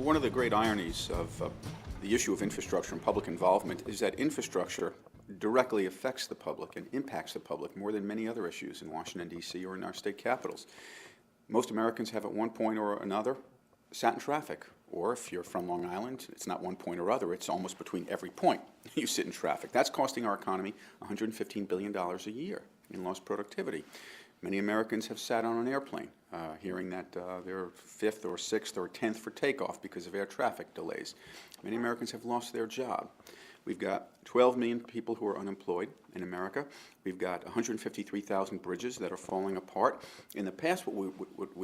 One of the great ironies of the issue of infrastructure and public involvement is that infrastructure directly affects the public and impacts the public more than many other issues in Washington, D.C. or in our state capitals. Most Americans have at one point or another sat in traffic, or if you're from Long Island, it's not one point or other, it's almost between every point you sit in traffic. That's costing our economy $115 billion a year in lost productivity. Many Americans have sat on an airplane, hearing that they're fifth or sixth or 10th for takeoff because of air traffic delays. Many Americans have lost their job. We've got 12 million people who are unemployed in America. We've got 153,000 bridges that are falling apart. In the past, what we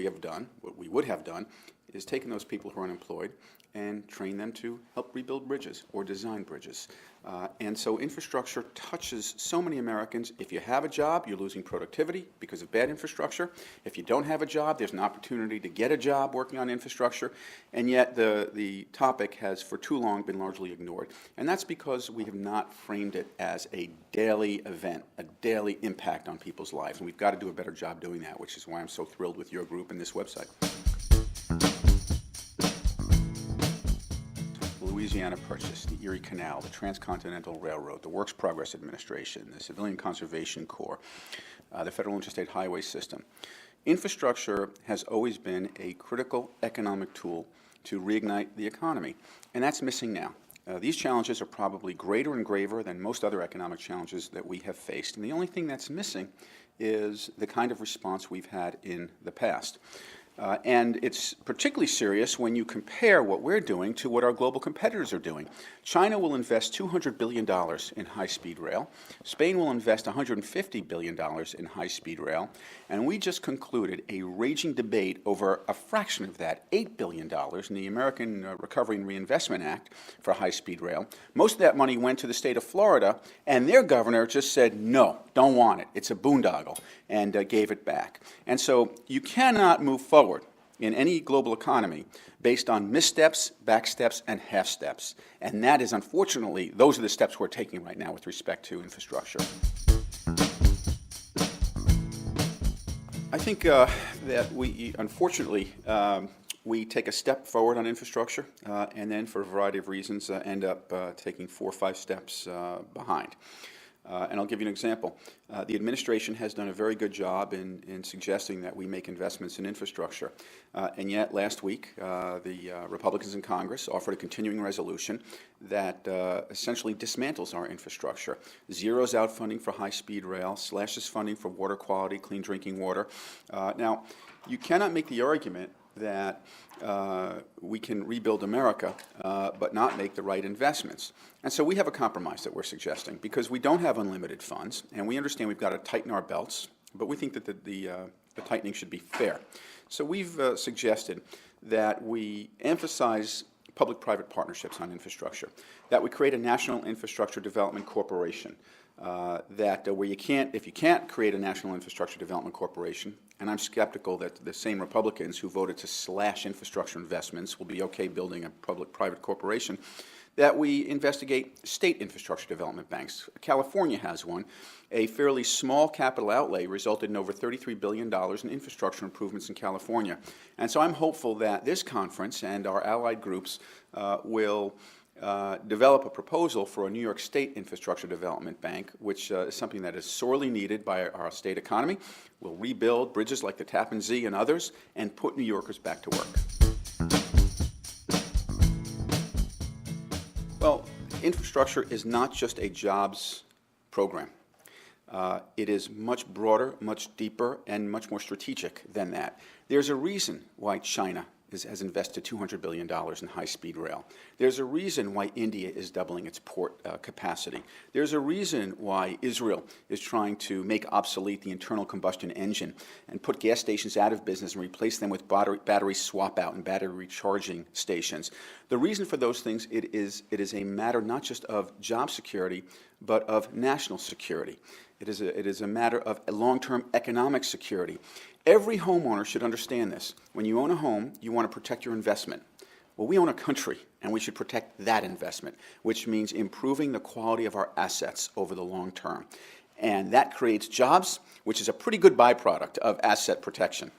would have done, is taken those people who are unemployed and train them to help rebuild bridges or design bridges. And so infrastructure touches so many Americans. If you have a job, you're losing productivity because of bad infrastructure. If you don't have a job, there's an opportunity to get a job working on infrastructure. And yet the topic has for too long been largely ignored. And that's because we have not framed it as a daily event, a daily impact on people's lives. And we've got to do a better job doing that, which is why I'm so thrilled with your group and this website. Louisiana Purchase, the Erie Canal, the Transcontinental Railroad, the Works Progress Administration, the Civilian Conservation Corps, the Federal Interstate Highway System. Infrastructure has always been a critical economic tool to reignite the economy, and that's missing now. These challenges are probably greater and graver than most other economic challenges that we have faced, and the only thing that's missing is the kind of response we've had in the past. And it's particularly serious when you compare what we're doing to what our global competitors are doing. China will invest $200 billion in high-speed rail. Spain will invest $150 billion in high-speed rail. And we just concluded a raging debate over a fraction of that, $8 billion, in the American Recovery and Reinvestment Act for high-speed rail. Most of that money went to the state of Florida, and their governor just said, no, don't want it. It's a boondoggle, and gave it back. And so you cannot move forward in any global economy based on missteps, backsteps, and half steps. And that is, unfortunately, those are the steps we're taking right now with respect to infrastructure. I think that we, unfortunately, we take a step forward on infrastructure and then, for a variety of reasons, end up taking 4 or 5 steps behind. And I'll give you an example. The administration has done a very good job in suggesting that we make investments in infrastructure. And yet, last week, the Republicans in Congress offered a continuing resolution that essentially dismantles our infrastructure, zeroes out funding for high-speed rail, slashes funding for water quality, clean drinking water. Now, you cannot make the argument that we can rebuild America, but not make the right investments. And so we have a compromise that we're suggesting, because we don't have unlimited funds, and we understand we've got to tighten our belts, but we think that the tightening should be fair. So we've suggested that we emphasize public-private partnerships on infrastructure, that we create a National Infrastructure Development Corporation, where if you can't create a National Infrastructure Development Corporation, and I'm skeptical that the same Republicans who voted to slash infrastructure investments will be okay building a public-private corporation, that we investigate state infrastructure development banks. California has one. A fairly small capital outlay resulted in over $33 billion in infrastructure improvements in California. And so I'm hopeful that this conference and our allied groups will develop a proposal for a New York State Infrastructure Development Bank, which is something that is sorely needed by our state economy. We'll rebuild bridges like the Tappan Zee and others and put New Yorkers back to work. Well, infrastructure is not just a jobs program. It is much broader, much deeper, and much more strategic than that. There's a reason why China has invested $200 billion in high-speed rail. There's a reason why India is doubling its port capacity. There's a reason why Israel is trying to make obsolete the internal combustion engine and put gas stations out of business and replace them with battery swap-out and battery recharging stations. The reason for those things, it is a matter not just of job security, but of national security. It is a matter of long-term economic security. Every homeowner should understand this. When you own a home, you want to protect your investment. Well, we own a country, and we should protect that investment, which means improving the quality of our assets over the long term. And that creates jobs, which is a pretty good byproduct of asset protection.